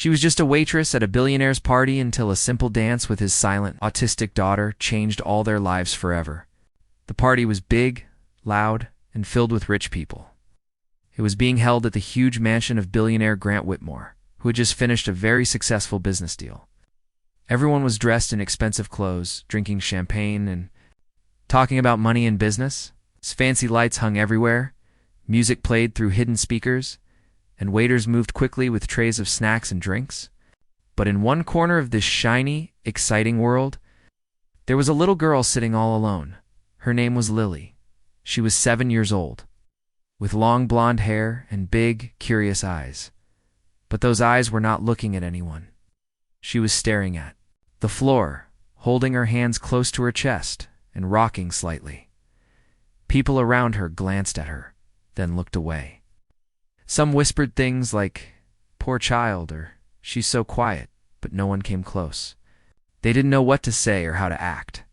She was just a waitress at a billionaire's party until a simple dance with his silent, autistic daughter changed all their lives forever. The party was big, loud, and filled with rich people. It was being held at the huge mansion of billionaire Grant Whitmore, who had just finished a very successful business deal. Everyone was dressed in expensive clothes, drinking champagne and talking about money and business. Fancy lights hung everywhere, music played through hidden speakers, and waiters moved quickly with trays of snacks and drinks. But in one corner of this shiny, exciting world, there was a little girl sitting all alone. Her name was Lily. She was 7 years old, with long blonde hair and big, curious eyes. But those eyes were not looking at anyone. She was staring at the floor, holding her hands close to her chest and rocking slightly. People around her glanced at her, then looked away. Some whispered things like, "Poor child," or "She's so quiet," but no one came close. They didn't know what to say or how to act.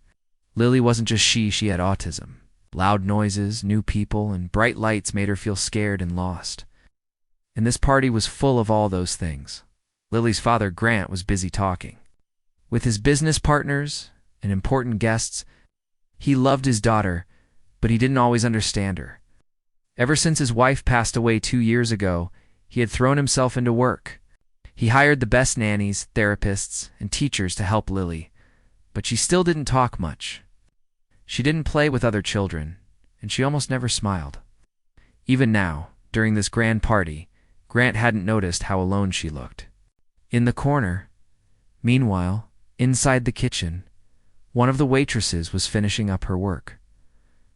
Lily wasn't just she had autism. Loud noises, new people, and bright lights made her feel scared and lost. And this party was full of all those things. Lily's father, Grant, was busy talking with his business partners and important guests. He loved his daughter, but he didn't always understand her. Ever since his wife passed away 2 years ago, he had thrown himself into work. He hired the best nannies, therapists, and teachers to help Lily, but she still didn't talk much. She didn't play with other children, and she almost never smiled. Even now, during this grand party, Grant hadn't noticed how alone she looked. In the corner, meanwhile, inside the kitchen, one of the waitresses was finishing up her work.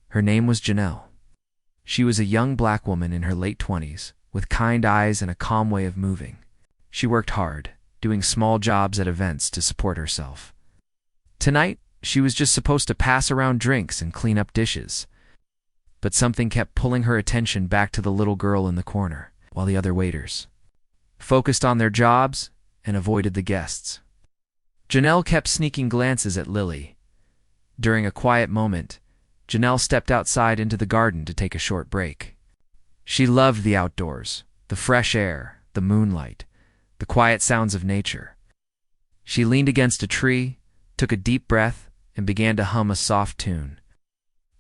Her name was Janelle. She was a young black woman in her late 20s, with kind eyes and a calm way of moving. She worked hard, doing small jobs at events to support herself. Tonight, she was just supposed to pass around drinks and clean up dishes. But something kept pulling her attention back to the little girl in the corner, while the other waiters focused on their jobs and avoided the guests. Janelle kept sneaking glances at Lily. During a quiet moment, Janelle stepped outside into the garden to take a short break. She loved the outdoors, the fresh air, the moonlight, the quiet sounds of nature. She leaned against a tree, took a deep breath, and began to hum a soft tune.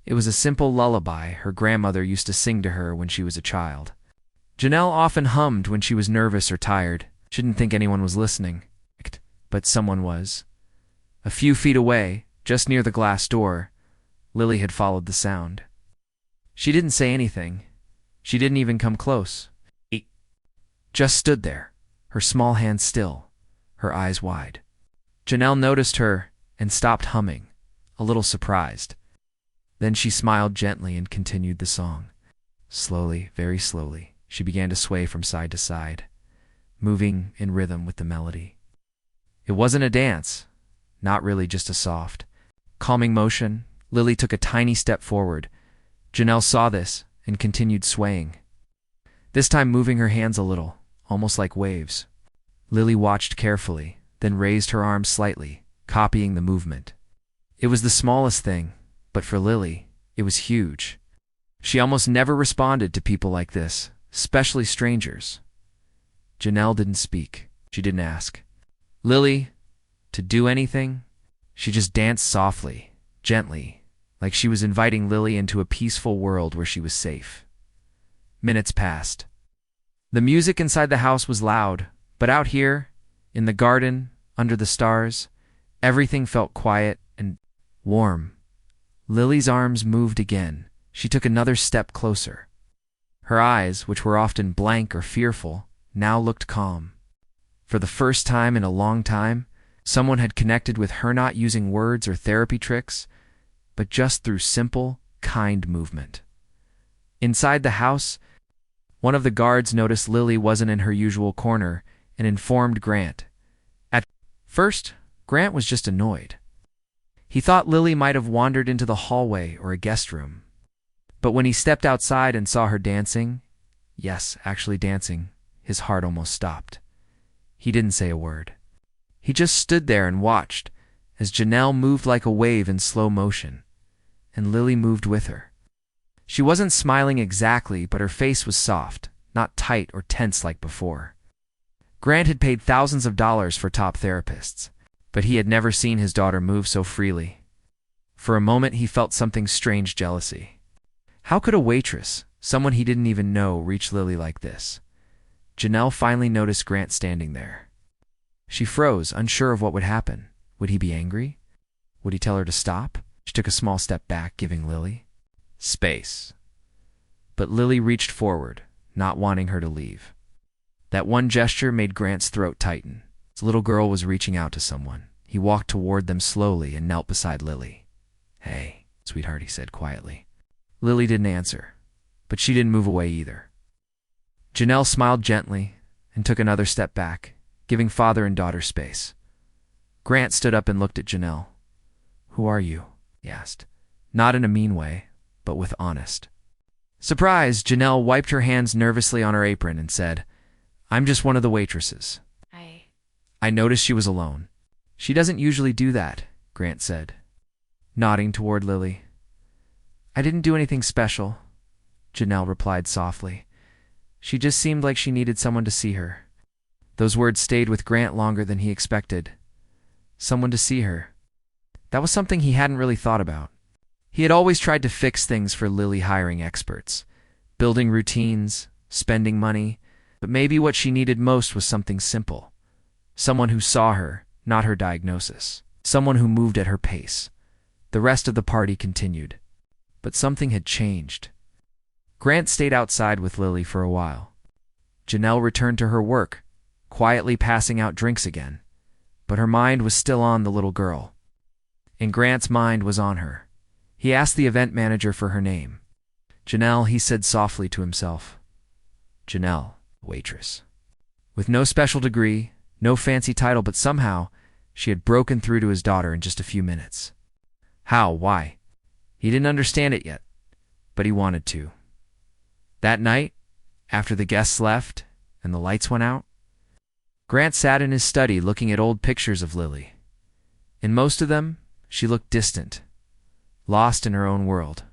It was a simple lullaby her grandmother used to sing to her when she was a child. Janelle often hummed when she was nervous or tired. She didn't think anyone was listening, but someone was. A few feet away, just near the glass door, Lily had followed the sound. She didn't say anything. She didn't even come close. Just stood there, her small hands still, her eyes wide. Janelle noticed her and stopped humming, a little surprised. Then she smiled gently and continued the song. Slowly, very slowly, she began to sway from side to side, moving in rhythm with the melody. It wasn't a dance, not really, just a soft, calming motion. Lily took a tiny step forward. Janelle saw this and continued swaying, this time moving her hands a little, almost like waves. Lily watched carefully, then raised her arms slightly, copying the movement. It was the smallest thing, but for Lily, it was huge. She almost never responded to people like this, especially strangers. Janelle didn't speak. She didn't ask Lily to do anything. She just danced softly, gently, like she was inviting Lily into a peaceful world where she was safe. Minutes passed. The music inside the house was loud, but out here, in the garden, under the stars, everything felt quiet and warm. Lily's arms moved again. She took another step closer. Her eyes, which were often blank or fearful, now looked calm. For the first time in a long time, someone had connected with her, not using words or therapy tricks, but just through simple, kind movement. Inside the house, one of the guards noticed Lily wasn't in her usual corner and informed Grant. At first, Grant was just annoyed. He thought Lily might have wandered into the hallway or a guest room. But when he stepped outside and saw her dancing, yes, actually dancing, his heart almost stopped. He didn't say a word. He just stood there and watched as Janelle moved like a wave in slow motion, and Lily moved with her. She wasn't smiling exactly, but her face was soft, not tight or tense like before. Grant had paid thousands of dollars for top therapists, but he had never seen his daughter move so freely. For a moment he felt something strange jealousy. How could a waitress, someone he didn't even know, reach Lily like this? Janelle finally noticed Grant standing there. She froze, unsure of what would happen. Would he be angry? Would he tell her to stop? She took a small step back, giving Lily space. But Lily reached forward, not wanting her to leave. That one gesture made Grant's throat tighten. His little girl was reaching out to someone. He walked toward them slowly and knelt beside Lily. "Hey, sweetheart," he said quietly. Lily didn't answer, but she didn't move away either. Janelle smiled gently and took another step back, giving father and daughter space. Grant stood up and looked at Janelle. "Who are you?" he asked, not in a mean way, but with honest. Surprised, Janelle wiped her hands nervously on her apron and said, "I'm just one of the waitresses." I noticed she was alone. "She doesn't usually do that," Grant said, nodding toward Lily. "I didn't do anything special," Janelle replied softly. "She just seemed like she needed someone to see her." Those words stayed with Grant longer than he expected. Someone to see her. That was something he hadn't really thought about. He had always tried to fix things for Lily, hiring experts, building routines, spending money, but maybe what she needed most was something simple. Someone who saw her, not her diagnosis. Someone who moved at her pace. The rest of the party continued. But something had changed. Grant stayed outside with Lily for a while. Janelle returned to her work, quietly passing out drinks again. But her mind was still on the little girl. And Grant's mind was on her. He asked the event manager for her name. "Janelle," he said softly to himself. Janelle, waitress. With no special degree, no fancy title, but somehow she had broken through to his daughter in just a few minutes. How? Why? He didn't understand it yet, but he wanted to. That night, after the guests left and the lights went out, Grant sat in his study looking at old pictures of Lily. In most of them, she looked distant, lost in her own world.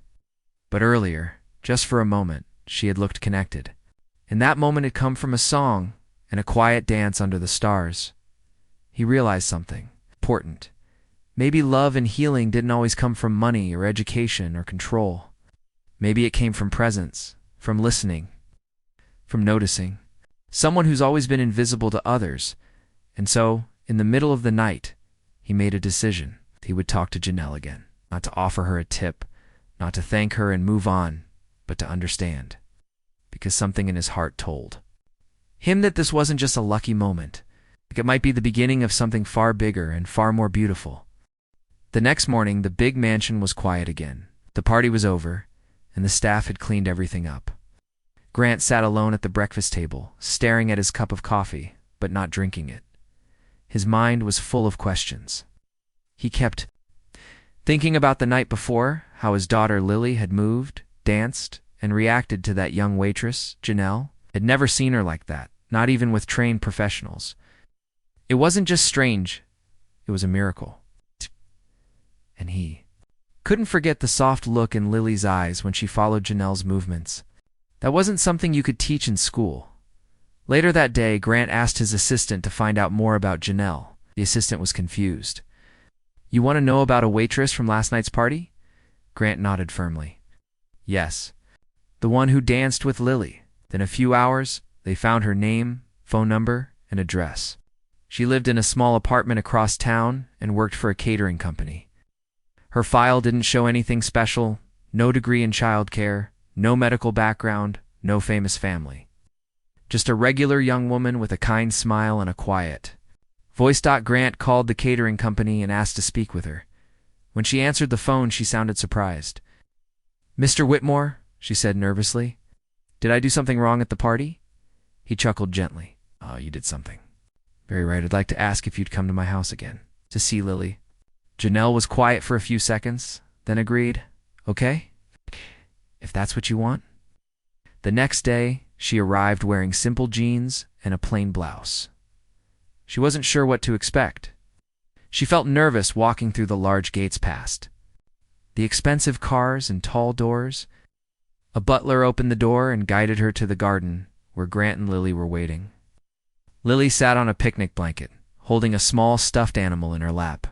But earlier, just for a moment, she had looked connected. And that moment had come from a song and a quiet dance under the stars. He realized something important. Maybe love and healing didn't always come from money or education or control. Maybe it came from presence, from listening, from noticing. Someone who's always been invisible to others. And so, in the middle of the night, he made a decision. He would talk to Janelle again. Not to offer her a tip, not to thank her and move on, but to understand. Because something in his heart told him that this wasn't just a lucky moment. Like it might be the beginning of something far bigger and far more beautiful. The next morning, the big mansion was quiet again. The party was over, and the staff had cleaned everything up. Grant sat alone at the breakfast table, staring at his cup of coffee, but not drinking it. His mind was full of questions. He kept thinking about the night before, how his daughter Lily had moved, danced, and reacted to that young waitress, Janelle. Had never seen her like that, not even with trained professionals. It wasn't just strange, it was a miracle. And he couldn't forget the soft look in Lily's eyes when she followed Janelle's movements. That wasn't something you could teach in school. Later that day, Grant asked his assistant to find out more about Janelle. The assistant was confused. "You want to know about a waitress from last night's party?" Grant nodded firmly. "Yes. The one who danced with Lily." In a few hours, they found her name, phone number, and address. She lived in a small apartment across town and worked for a catering company. Her file didn't show anything special, no degree in childcare, no medical background, no famous family. Just a regular young woman with a kind smile and a quiet voice. Grant called the catering company and asked to speak with her. When she answered the phone, she sounded surprised. "Mr. Whitmore," she said nervously. "Did I do something wrong at the party?" He chuckled gently. "Oh, you did something. Very right. I'd like to ask if you'd come to my house again, to see Lily." Janelle was quiet for a few seconds, then agreed. "Okay, if that's what you want." The next day, she arrived wearing simple jeans and a plain blouse. She wasn't sure what to expect. She felt nervous walking through the large gates past the expensive cars and tall doors. A butler opened the door and guided her to the garden where Grant and Lily were waiting. Lily sat on a picnic blanket, holding a small stuffed animal in her lap.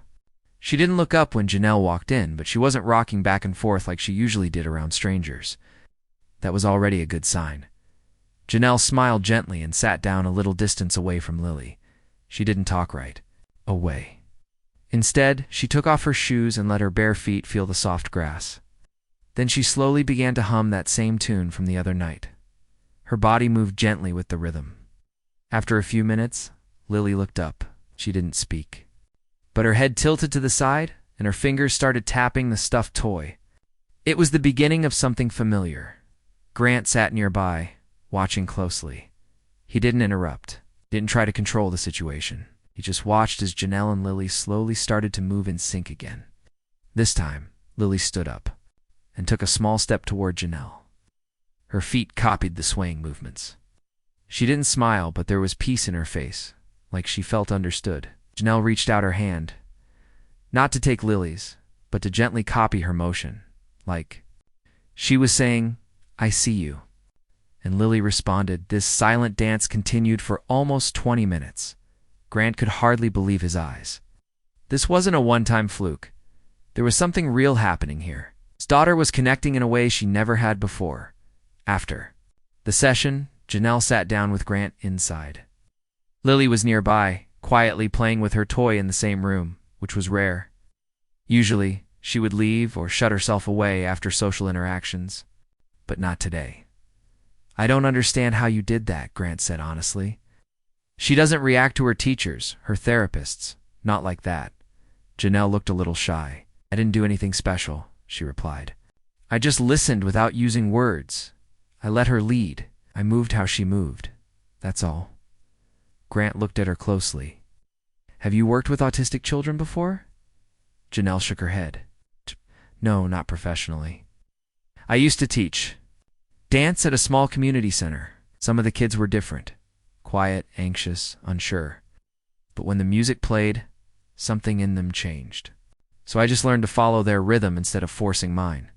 She didn't look up when Janelle walked in, but she wasn't rocking back and forth like she usually did around strangers. That was already a good sign. Janelle smiled gently and sat down a little distance away from Lily. She didn't talk right. Away. Instead, she took off her shoes and let her bare feet feel the soft grass. Then she slowly began to hum that same tune from the other night. Her body moved gently with the rhythm. After a few minutes, Lily looked up. She didn't speak. But her head tilted to the side, and her fingers started tapping the stuffed toy. It was the beginning of something familiar. Grant sat nearby, watching closely. He didn't interrupt, didn't try to control the situation. He just watched as Janelle and Lily slowly started to move in sync again. This time, Lily stood up and took a small step toward Janelle. Her feet copied the swaying movements. She didn't smile, but there was peace in her face, like she felt understood. Janelle reached out her hand, not to take Lily's, but to gently copy her motion, like she was saying, "I see you." And Lily responded. This silent dance continued for almost 20 minutes. Grant could hardly believe his eyes. This wasn't a one-time fluke. There was something real happening here. His daughter was connecting in a way she never had before. After the session, Janelle sat down with Grant inside. Lily was nearby, quietly playing with her toy in the same room, which was rare. Usually, she would leave or shut herself away after social interactions, but not today. "I don't understand how you did that," Grant said honestly. "She doesn't react to her teachers, her therapists, not like that." Janelle looked a little shy. "I didn't do anything special," she replied. "I just listened without using words. I let her lead. I moved how she moved. That's all." Grant looked at her closely. "Have you worked with autistic children before?" Janelle shook her head. "No, not professionally. I used to teach dance at a small community center. Some of the kids were different. Quiet, anxious, unsure. But when the music played, something in them changed. So I just learned to follow their rhythm instead of forcing mine."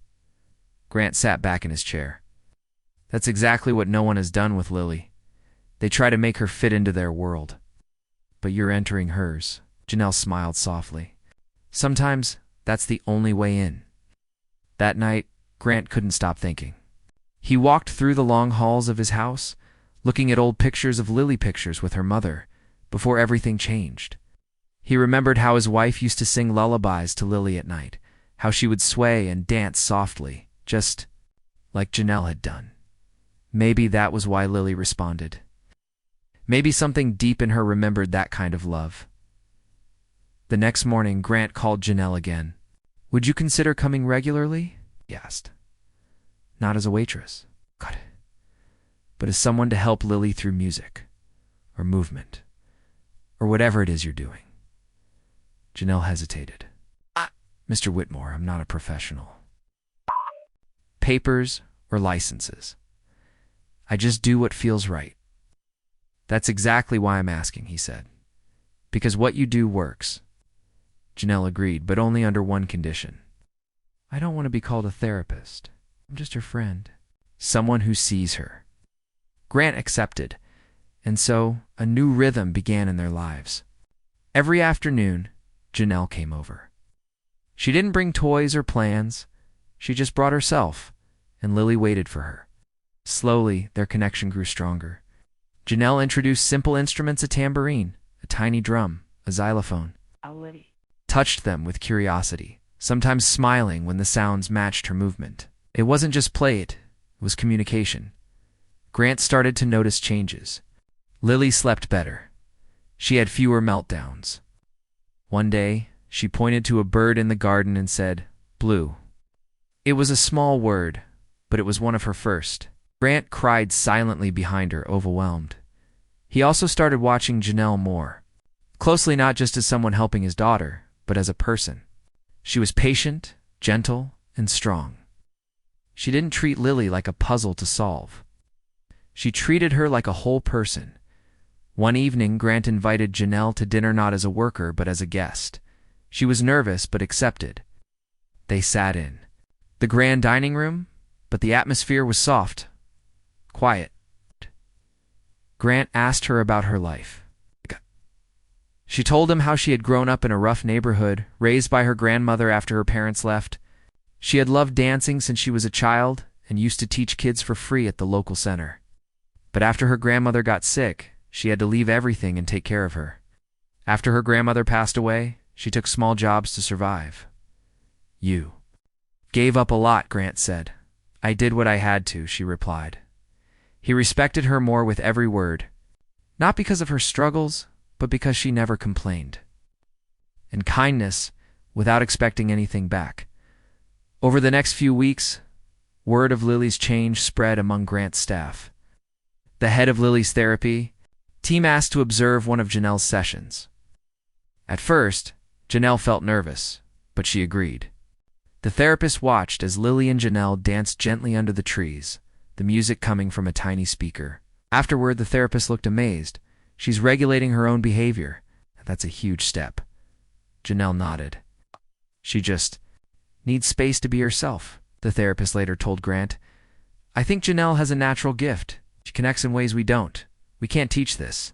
Grant sat back in his chair. "That's exactly what no one has done with Lily. They try to make her fit into their world. But you're entering hers." Janelle smiled softly. "Sometimes that's the only way in." That night, Grant couldn't stop thinking. He walked through the long halls of his house, looking at old pictures of Lily, pictures with her mother, before everything changed. He remembered how his wife used to sing lullabies to Lily at night, how she would sway and dance softly, just like Janelle had done. Maybe that was why Lily responded. Maybe something deep in her remembered that kind of love. The next morning, Grant called Janelle again. "Would you consider coming regularly?" he asked. "Not as a waitress, got it, but as someone to help Lily through music, or movement, or whatever it is you're doing." Janelle hesitated. "Mr. Whitmore, I'm not a professional. Papers or licenses. I just do what feels right." "That's exactly why I'm asking," he said. "Because what you do works." Janelle agreed, but only under one condition. "I don't want to be called a therapist. I'm just her friend. Someone who sees her." Grant accepted, and so a new rhythm began in their lives. Every afternoon, Janelle came over. She didn't bring toys or plans. She just brought herself, and Lily waited for her. Slowly, their connection grew stronger. Janelle introduced simple instruments: a tambourine, a tiny drum, a xylophone. Touched them with curiosity, sometimes smiling when the sounds matched her movement. It wasn't just play, it was communication. Grant started to notice changes. Lily slept better. She had fewer meltdowns. One day, she pointed to a bird in the garden and said, "Blue." It was a small word, but it was one of her first. Grant cried silently behind her, overwhelmed. He also started watching Janelle more closely, not just as someone helping his daughter, but as a person. She was patient, gentle, and strong. She didn't treat Lily like a puzzle to solve. She treated her like a whole person. One evening, Grant invited Janelle to dinner not as a worker, but as a guest. She was nervous, but accepted. They sat in the grand dining room, but the atmosphere was soft, quiet. Grant asked her about her life. She told him how she had grown up in a rough neighborhood, raised by her grandmother after her parents left. She had loved dancing since she was a child and used to teach kids for free at the local center. But after her grandmother got sick, she had to leave everything and take care of her. After her grandmother passed away, she took small jobs to survive. You gave up a lot, Grant said. I did what I had to, she replied. He respected her more with every word, not because of her struggles, but because she never complained. And kindness, without expecting anything back. Over the next few weeks, word of Lily's change spread among Grant's staff. The head of Lily's therapy team asked to observe one of Janelle's sessions. At first, Janelle felt nervous, but she agreed. The therapist watched as Lily and Janelle danced gently under the trees, the music coming from a tiny speaker. Afterward, the therapist looked amazed. She's regulating her own behavior. That's a huge step. Janelle nodded. She just needs space to be herself, the therapist later told Grant. I think Janelle has a natural gift. She connects in ways we don't. We can't teach this.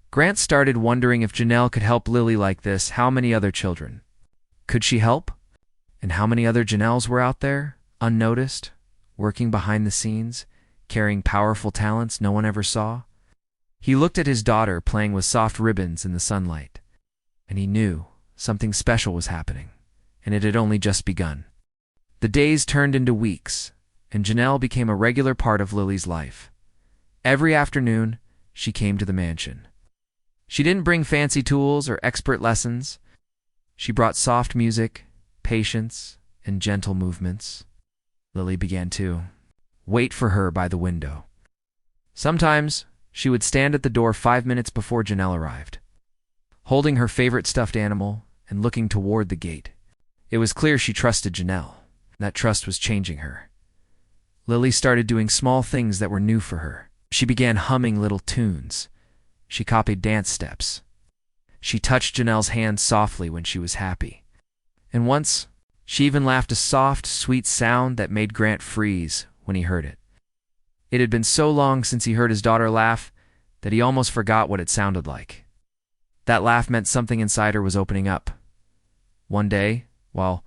Grant started wondering if Janelle could help Lily like this, how many other children? Could she help? And how many other Janelles were out there, unnoticed, working behind the scenes, carrying powerful talents no one ever saw? He looked at his daughter playing with soft ribbons in the sunlight, and he knew something special was happening, and it had only just begun. The days turned into weeks, and Janelle became a regular part of Lily's life. Every afternoon, she came to the mansion. She didn't bring fancy tools or expert lessons. She brought soft music, patience, and gentle movements. Lily began to wait for her by the window. Sometimes, she would stand at the door 5 minutes before Janelle arrived, holding her favorite stuffed animal and looking toward the gate. It was clear she trusted Janelle. That trust was changing her. Lily started doing small things that were new for her. She began humming little tunes. She copied dance steps. She touched Janelle's hand softly when she was happy. And once, she even laughed a soft, sweet sound that made Grant freeze when he heard it. It had been so long since he heard his daughter laugh that he almost forgot what it sounded like. That laugh meant something inside her was opening up. One day, while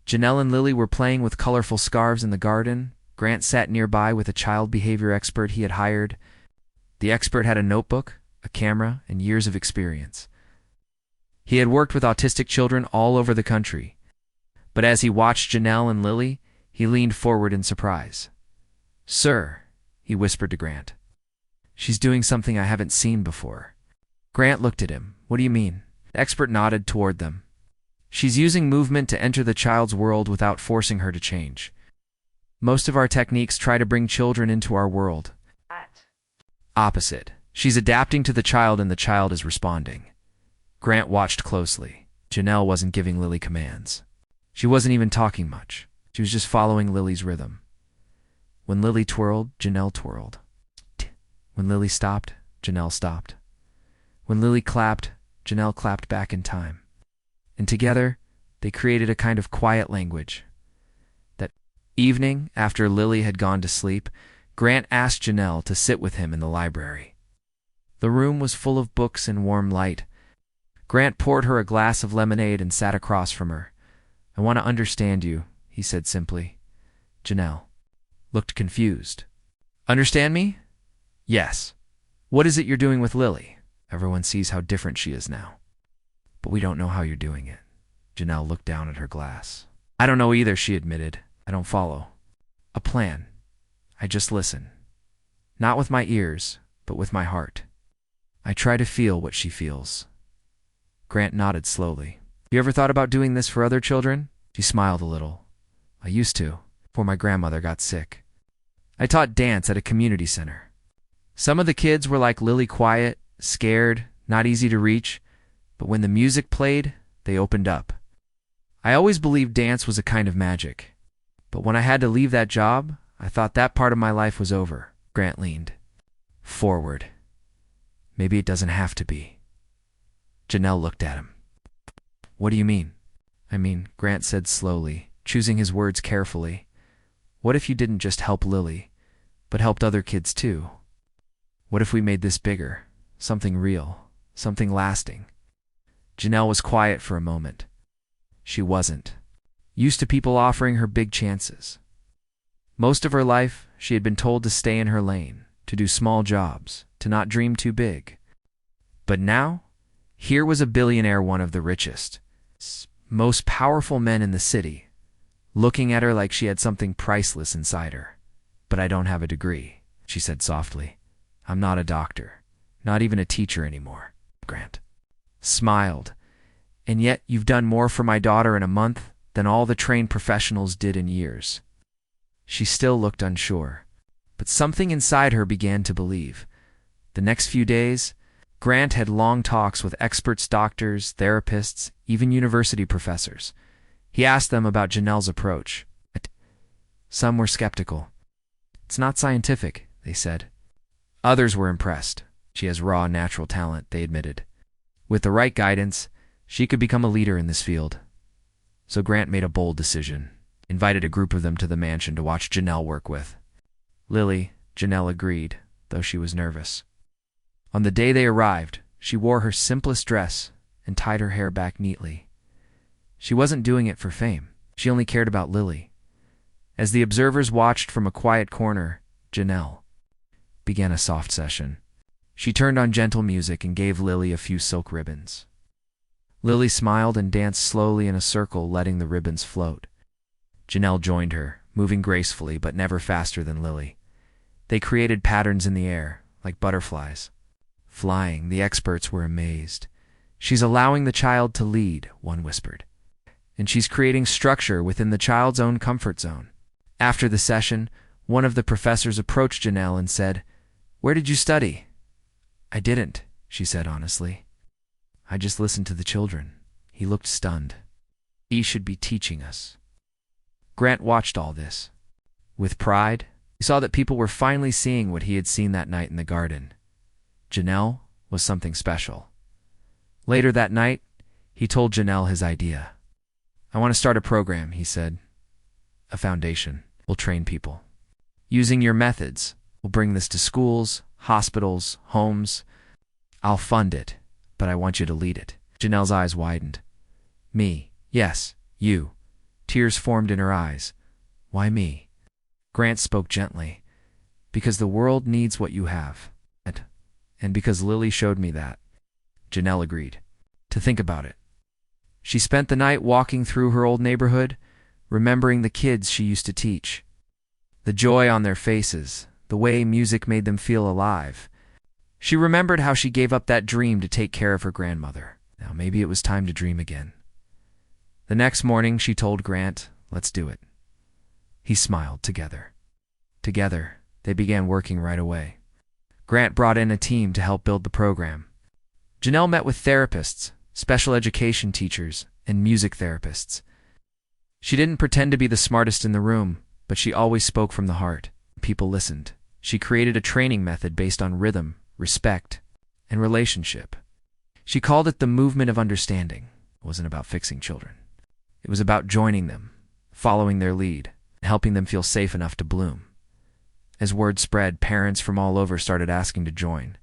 Janelle and Lily were playing with colorful scarves in the garden, Grant sat nearby with a child behavior expert he had hired. The expert had a notebook, a camera, and years of experience. He had worked with autistic children all over the country. But as he watched Janelle and Lily, he leaned forward in surprise. "Sir," he whispered to Grant, "she's doing something I haven't seen before." Grant looked at him. "What do you mean?" The expert nodded toward them. "She's using movement to enter the child's world without forcing her to change. Most of our techniques try to bring children into our world. Opposite. She's adapting to the child and the child is responding." Grant watched closely. Janelle wasn't giving Lily commands. She wasn't even talking much. She was just following Lily's rhythm. When Lily twirled, Janelle twirled. When Lily stopped, Janelle stopped. When Lily clapped, Janelle clapped back in time. And together, they created a kind of quiet language. That evening, after Lily had gone to sleep, Grant asked Janelle to sit with him in the library. The room was full of books and warm light. Grant poured her a glass of lemonade and sat across from her. "I want to understand you," he said simply. Janelle looked confused. "Understand me?" "Yes." "What is it you're doing with Lily? Everyone sees how different she is now. But we don't know how you're doing it." Janelle looked down at her glass. "I don't know either," she admitted. "I don't follow a plan. I just listen. Not with my ears, but with my heart. I try to feel what she feels." Grant nodded slowly. "You ever thought about doing this for other children?" She smiled a little. "I used to, before my grandmother got sick. I taught dance at a community center. Some of the kids were like Lily, quiet, scared, not easy to reach, but when the music played, they opened up. I always believed dance was a kind of magic. But when I had to leave that job, I thought that part of my life was over." Grant leaned forward. "Maybe it doesn't have to be." Janelle looked at him. "What do you mean?" "I mean," Grant said slowly, choosing his words carefully, "what if you didn't just help Lily, but helped other kids too? What if we made this bigger, something real, something lasting?" Janelle was quiet for a moment. She wasn't used to people offering her big chances. Most of her life, she had been told to stay in her lane, to do small jobs, to not dream too big. But now, here was a billionaire, one of the richest, most powerful men in the city, looking at her like she had something priceless inside her. "But I don't have a degree," she said softly. "I'm not a doctor, not even a teacher anymore." Grant smiled. "And yet you've done more for my daughter in a month than all the trained professionals did in years." She still looked unsure, but something inside her began to believe. The next few days, Grant had long talks with experts, doctors, therapists, even university professors. He asked them about Janelle's approach. Some were skeptical. "It's not scientific," they said. Others were impressed. "She has raw, natural talent," they admitted. With the right guidance, she could become a leader in this field. So Grant made a bold decision, invited a group of them to the mansion to watch Janelle work with. Lily, Janelle agreed, though she was nervous. On the day they arrived, she wore her simplest dress and tied her hair back neatly. She wasn't doing it for fame. She only cared about Lily. As the observers watched from a quiet corner, Janelle began a soft session. She turned on gentle music and gave Lily a few silk ribbons. Lily smiled and danced slowly in a circle, letting the ribbons float. Janelle joined her, moving gracefully but never faster than Lily. They created patterns in the air, like butterflies. Flying, the experts were amazed. "She's allowing the child to lead," one whispered. "And she's creating structure within the child's own comfort zone." After the session, one of the professors approached Janelle and said, "Where did you study?" "I didn't," she said honestly. "I just listened to the children." He looked stunned. "He should be teaching us." Grant watched all this. With pride, he saw that people were finally seeing what he had seen that night in the garden. Janelle was something special. Later that night, he told Janelle his idea. "I want to start a program," he said. "A foundation. We'll train people. Using your methods, we'll bring this to schools, hospitals, homes. I'll fund it, but I want you to lead it." Janelle's eyes widened. "Me? Yes, you." Tears formed in her eyes. "Why me?" Grant spoke gently. "Because the world needs what you have. And because Lily showed me that." Janelle agreed. To think about it. She spent the night walking through her old neighborhood, remembering the kids she used to teach. The joy on their faces, the way music made them feel alive. She remembered how she gave up that dream to take care of her grandmother. Now maybe it was time to dream again. The next morning she told Grant, "Let's do it." He smiled. Together, they began working right away. Grant brought in a team to help build the program. Janelle met with therapists, special education teachers, and music therapists. She didn't pretend to be the smartest in the room, but she always spoke from the heart. People listened. She created a training method based on rhythm, respect, and relationship. She called it the movement of understanding. It wasn't about fixing children. It was about joining them, following their lead, and helping them feel safe enough to bloom. As word spread, parents from all over started asking to join.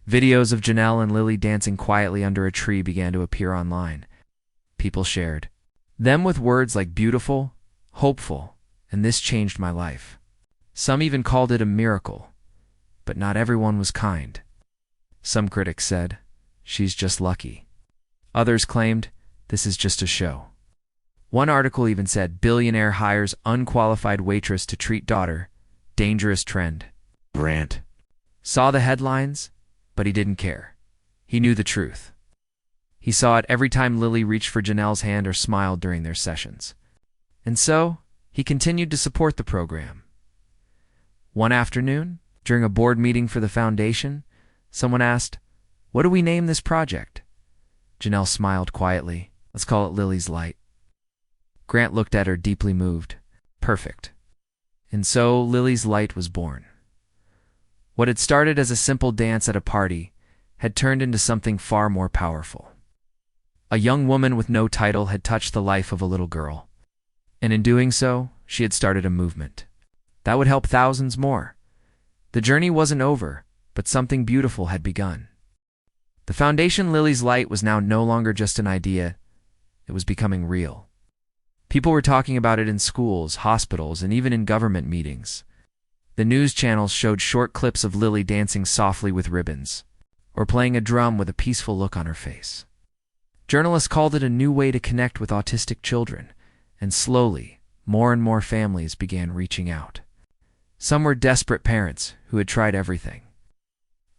Videos of Janelle and Lily dancing quietly under a tree began to appear online. People shared them with words like beautiful, hopeful, and "this changed my life." Some even called it a miracle, but not everyone was kind. Some critics said, "She's just lucky." Others claimed, "This is just a show." One article even said, "Billionaire hires unqualified waitress to treat daughter. Dangerous trend." Grant saw the headlines, but he didn't care. He knew the truth. He saw it every time Lily reached for Janelle's hand or smiled during their sessions. And so, he continued to support the program. One afternoon, during a board meeting for the foundation, someone asked, "What do we name this project?" Janelle smiled quietly. "Let's call it Lily's Light." Grant looked at her, deeply moved. Perfect. And so Lily's Light was born. What had started as a simple dance at a party had turned into something far more powerful. A young woman with no title had touched the life of a little girl. And in doing so, she had started a movement that would help thousands more. The journey wasn't over, but something beautiful had begun. The foundation Lily's Light was now no longer just an idea, it was becoming real. People were talking about it in schools, hospitals, and even in government meetings. The news channels showed short clips of Lily dancing softly with ribbons, or playing a drum with a peaceful look on her face. Journalists called it a new way to connect with autistic children, and slowly, more and more families began reaching out. Some were desperate parents who had tried everything.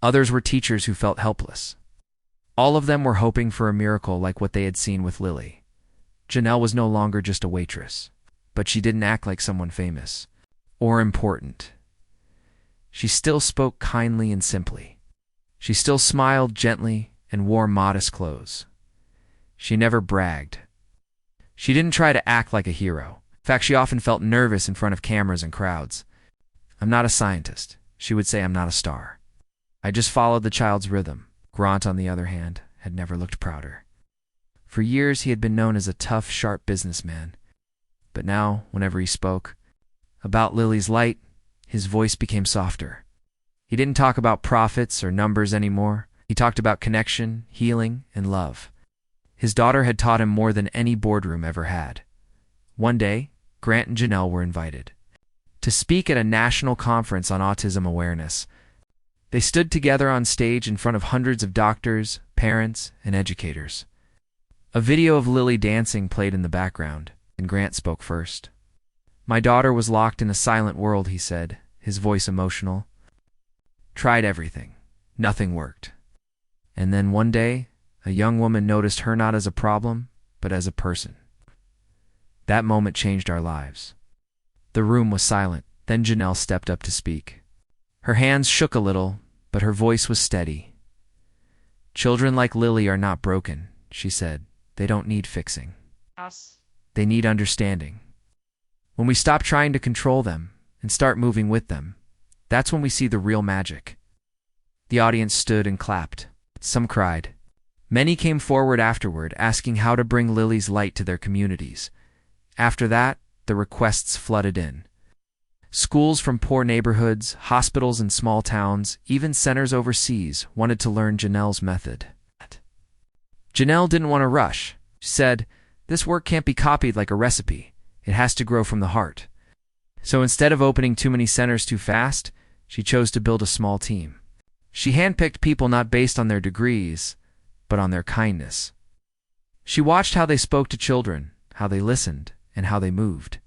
Others were teachers who felt helpless. All of them were hoping for a miracle like what they had seen with Lily. Janelle was no longer just a waitress, but she didn't act like someone famous or important. She still spoke kindly and simply. She still smiled gently and wore modest clothes. She never bragged. She didn't try to act like a hero. In fact, she often felt nervous in front of cameras and crowds. "I'm not a scientist," she would say. "I'm not a star. I just followed the child's rhythm." Grant, on the other hand, had never looked prouder. For years, he had been known as a tough, sharp businessman. But now, whenever he spoke about Lily's Light, his voice became softer. He didn't talk about profits or numbers anymore. He talked about connection, healing, and love. His daughter had taught him more than any boardroom ever had. One day, Grant and Janelle were invited to speak at a national conference on autism awareness. They stood together on stage in front of hundreds of doctors, parents, and educators. A video of Lily dancing played in the background, and Grant spoke first. "My daughter was locked in a silent world," he said, his voice emotional. "Tried everything. Nothing worked. And then one day, a young woman noticed her not as a problem, but as a person. That moment changed our lives." The room was silent. Then Janelle stepped up to speak. Her hands shook a little, but her voice was steady. "Children like Lily are not broken," she said. "They don't need fixing. They need understanding. When we stop trying to control them and start moving with them, that's when we see the real magic." The audience stood and clapped. Some cried. Many came forward afterward, asking how to bring Lily's Light to their communities. After that, the requests flooded in. Schools from poor neighborhoods, hospitals in small towns, even centers overseas wanted to learn Janelle's method. Janelle didn't want to rush. She said, "This work can't be copied like a recipe. It has to grow from the heart." So instead of opening too many centers too fast, she chose to build a small team. She handpicked people not based on their degrees, but on their kindness. She watched how they spoke to children, how they listened, and how they moved.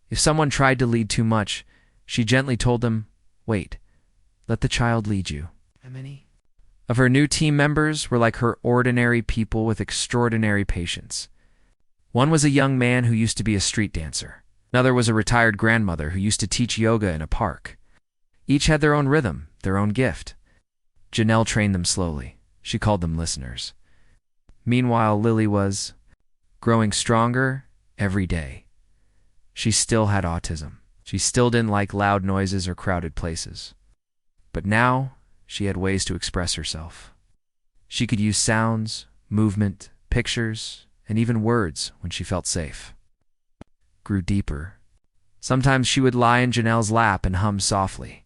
If someone tried to lead too much, she gently told them, "Wait, let the child lead you." Many of her new team members were like her ordinary people with extraordinary patience. One was a young man who used to be a street dancer. Another was a retired grandmother who used to teach yoga in a park. Each had their own rhythm, their own gift. Janelle trained them slowly. She called them listeners. Meanwhile, Lily was growing stronger every day. She still had autism. She still didn't like loud noises or crowded places. But now, she had ways to express herself. She could use sounds, movement, pictures, and even words when she felt safe. Grew deeper. Sometimes she would lie in Janelle's lap and hum softly,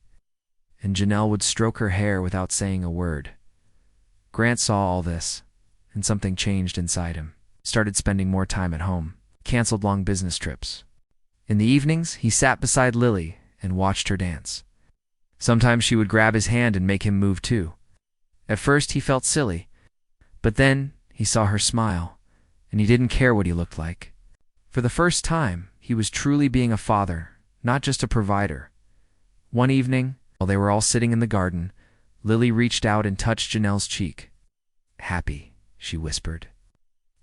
and Janelle would stroke her hair without saying a word. Grant saw all this, and something changed inside him. He started spending more time at home, canceled long business trips. In the evenings, he sat beside Lily and watched her dance. Sometimes she would grab his hand and make him move too. At first, he felt silly, but then he saw her smile, and he didn't care what he looked like. For the first time, he was truly being a father, not just a provider. One evening, while they were all sitting in the garden, Lily reached out and touched Janelle's cheek. "Happy," she whispered.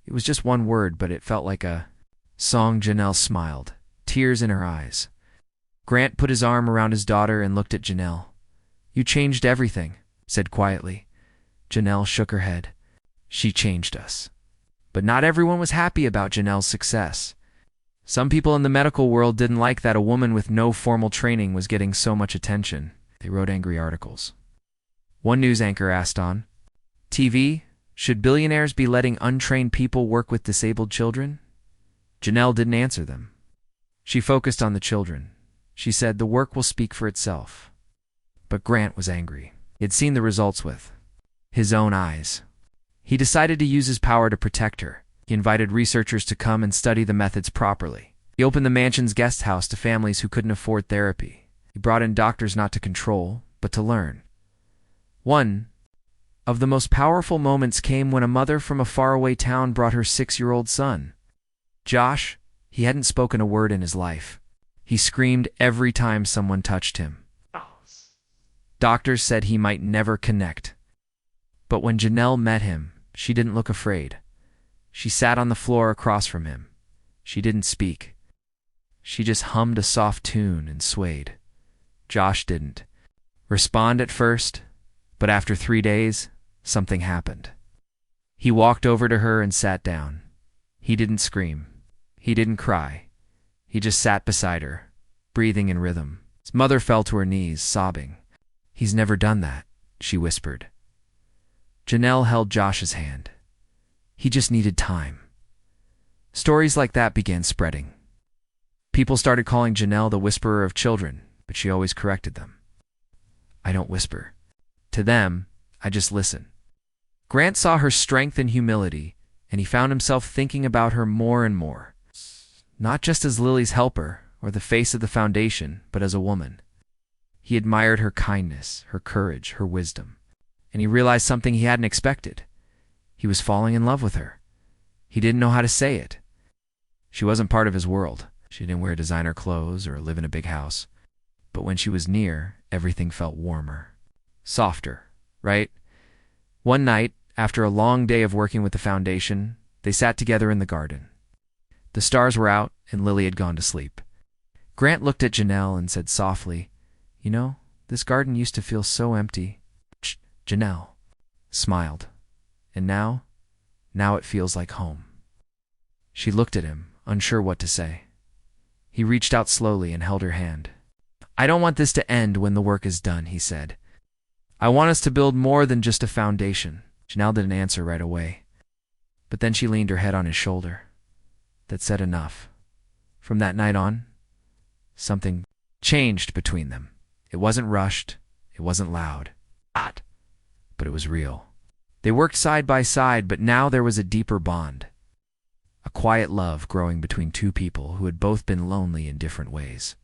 It was just one word, but it felt like a song. Janelle smiled, tears in her eyes. Grant put his arm around his daughter and looked at Janelle. "You changed everything," said quietly. Janelle shook her head. "She changed us." But not everyone was happy about Janelle's success. Some people in the medical world didn't like that a woman with no formal training was getting so much attention. They wrote angry articles. One news anchor asked on TV, "Should billionaires be letting untrained people work with disabled children?" Janelle didn't answer them. She focused on the children. She said, "The work will speak for itself." But Grant was angry. He had seen the results with his own eyes. He decided to use his power to protect her. He invited researchers to come and study the methods properly. He opened the mansion's guest house to families who couldn't afford therapy. He brought in doctors not to control, but to learn. One of the most powerful moments came when a mother from a faraway town brought her 6-year-old son. Josh, he hadn't spoken a word in his life. He screamed every time someone touched him. Doctors said he might never connect. But when Janelle met him, she didn't look afraid. She sat on the floor across from him. She didn't speak. She just hummed a soft tune and swayed. Josh didn't respond at first, but after 3 days, something happened. He walked over to her and sat down. He didn't scream. He didn't cry. He just sat beside her, breathing in rhythm. His mother fell to her knees, sobbing. "He's never done that," she whispered. Janelle held Josh's hand. He just needed time. Stories like that began spreading. People started calling Janelle the whisperer of children, but she always corrected them. "I don't whisper. To them, I just listen." Grant saw her strength and humility, and he found himself thinking about her more and more. Not just as Lily's helper or the face of the foundation, but as a woman. He admired her kindness, her courage, her wisdom, and he realized something he hadn't expected. He was falling in love with her. He didn't know how to say it. She wasn't part of his world. She didn't wear designer clothes or live in a big house. But when she was near, everything felt warmer. Softer, right? One night, after a long day of working with the foundation, they sat together in the garden. The stars were out, and Lily had gone to sleep. Grant looked at Janelle and said softly, "You know, this garden used to feel so empty." Janelle smiled. "And now it feels like home." She looked at him, unsure what to say. He reached out slowly and held her hand. "I don't want this to end when the work is done," he said. "I want us to build more than just a foundation." Janelle didn't answer right away. But then she leaned her head on his shoulder. That said enough. From that night on, something changed between them. It wasn't rushed. It wasn't loud. But it was real. They worked side by side, but now there was a deeper bond. A quiet love growing between two people who had both been lonely in different ways.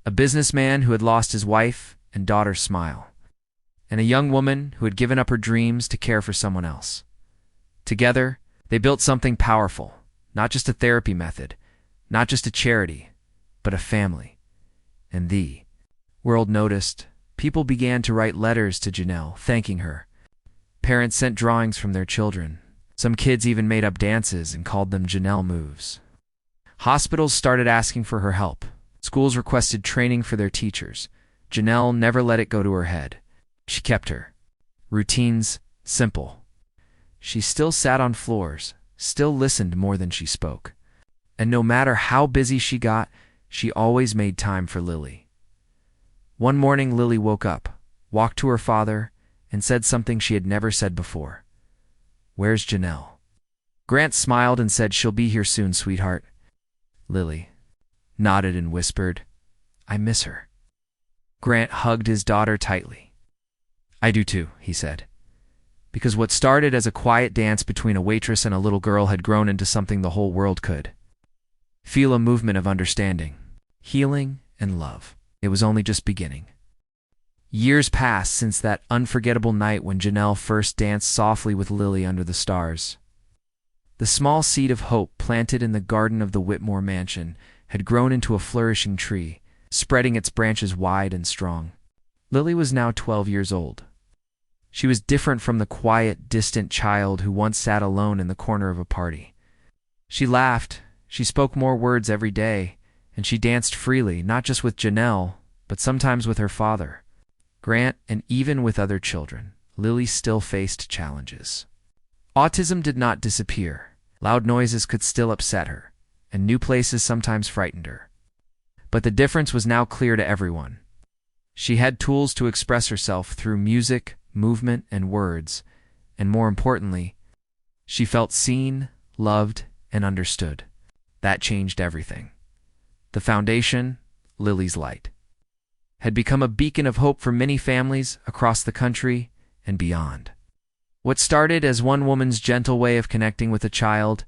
A businessman who had lost his wife and daughter's smile, and a young woman who had given up her dreams to care for someone else. Together, they built something powerful, not just a therapy method, not just a charity, but a family. And the world noticed. People began to write letters to Janelle, thanking her. Parents sent drawings from their children. Some kids even made up dances and called them Janelle moves. Hospitals started asking for her help. Schools requested training for their teachers. Janelle never let it go to her head. She kept her routines simple. She still sat on floors, still listened more than she spoke. And no matter how busy she got, she always made time for Lily. One morning, Lily woke up, walked to her father, and said something she had never said before. "Where's Janelle?" Grant smiled and said, "She'll be here soon, sweetheart." Lily nodded and whispered, "I miss her." Grant hugged his daughter tightly. "I do too," he said, because what started as a quiet dance between a waitress and a little girl had grown into something the whole world could feel, a movement of understanding, healing, and love. It was only just beginning. Years passed since that unforgettable night when Janelle first danced softly with Lily under the stars. The small seed of hope planted in the garden of the Whitmore mansion had grown into a flourishing tree, spreading its branches wide and strong. Lily was now 12 years old. She was different from the quiet, distant child who once sat alone in the corner of a party. She laughed, she spoke more words every day, and she danced freely, not just with Janelle, but sometimes with her father, Grant, and even with other children. Lily still faced challenges. Autism did not disappear. Loud noises could still upset her, and new places sometimes frightened her. But the difference was now clear to everyone. She had tools to express herself through music, movement, and words, and more importantly, she felt seen, loved, and understood. That changed everything. The foundation, Lily's Light, had become a beacon of hope for many families across the country and beyond. What started as one woman's gentle way of connecting with a child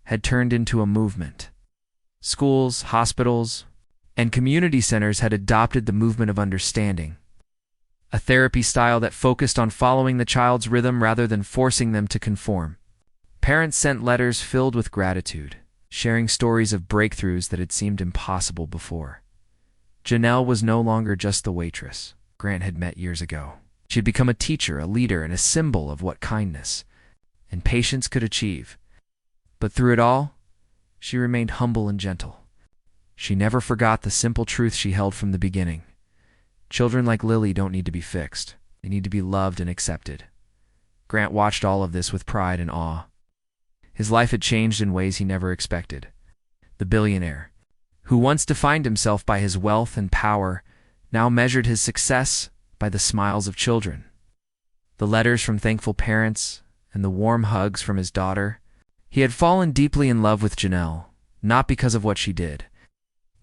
had turned into a movement. Schools, hospitals, and community centers had adopted the movement of understanding, a therapy style that focused on following the child's rhythm rather than forcing them to conform. Parents sent letters filled with gratitude, sharing stories of breakthroughs that had seemed impossible before. Janelle was no longer just the waitress Grant had met years ago. She had become a teacher, a leader, and a symbol of what kindness and patience could achieve. But through it all, she remained humble and gentle. She never forgot the simple truth she held from the beginning. Children like Lily don't need to be fixed. They need to be loved and accepted. Grant watched all of this with pride and awe. His life had changed in ways he never expected. The billionaire, who once defined himself by his wealth and power, now measured his success by the smiles of children. The letters from thankful parents and the warm hugs from his daughter. He had fallen deeply in love with Janelle, not because of what she did,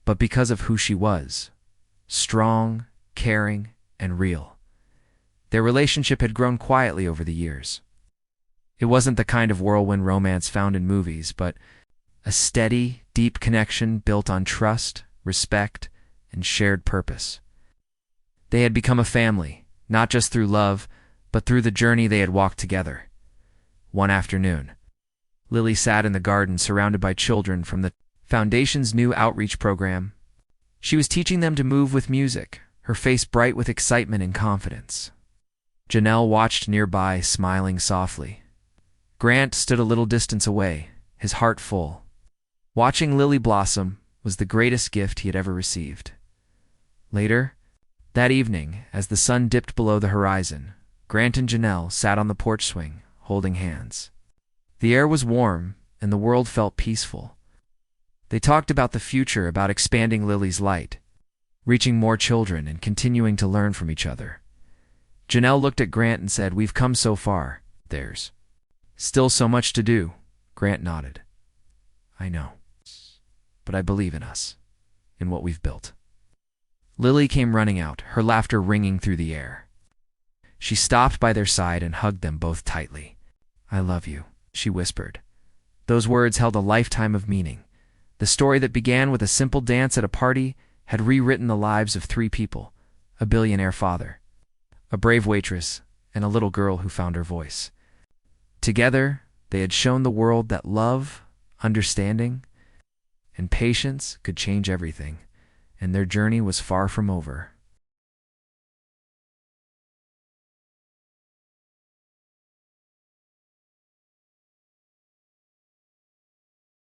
but because of who she was. Strong, caring, and real. Their relationship had grown quietly over the years. It wasn't the kind of whirlwind romance found in movies, but a steady, deep connection built on trust, respect, and shared purpose. They had become a family, not just through love, but through the journey they had walked together. One afternoon, Lily sat in the garden surrounded by children from the Foundation's new outreach program. She was teaching them to move with music, her face bright with excitement and confidence. Janelle watched nearby, smiling softly. Grant stood a little distance away, his heart full. Watching Lily blossom was the greatest gift he had ever received. Later, that evening, as the sun dipped below the horizon, Grant and Janelle sat on the porch swing, holding hands. The air was warm, and the world felt peaceful. They talked about the future, about expanding Lily's light, reaching more children, and continuing to learn from each other. Janelle looked at Grant and said, "We've come so far. There's still so much to do." Grant nodded. "I know, but I believe in us, in what we've built." Lily came running out, her laughter ringing through the air. She stopped by their side and hugged them both tightly. "I love you," she whispered. Those words held a lifetime of meaning. The story that began with a simple dance at a party had rewritten the lives of 3 people: a billionaire father, a brave waitress, and a little girl who found her voice. Together, they had shown the world that love, understanding, and patience could change everything, and their journey was far from over.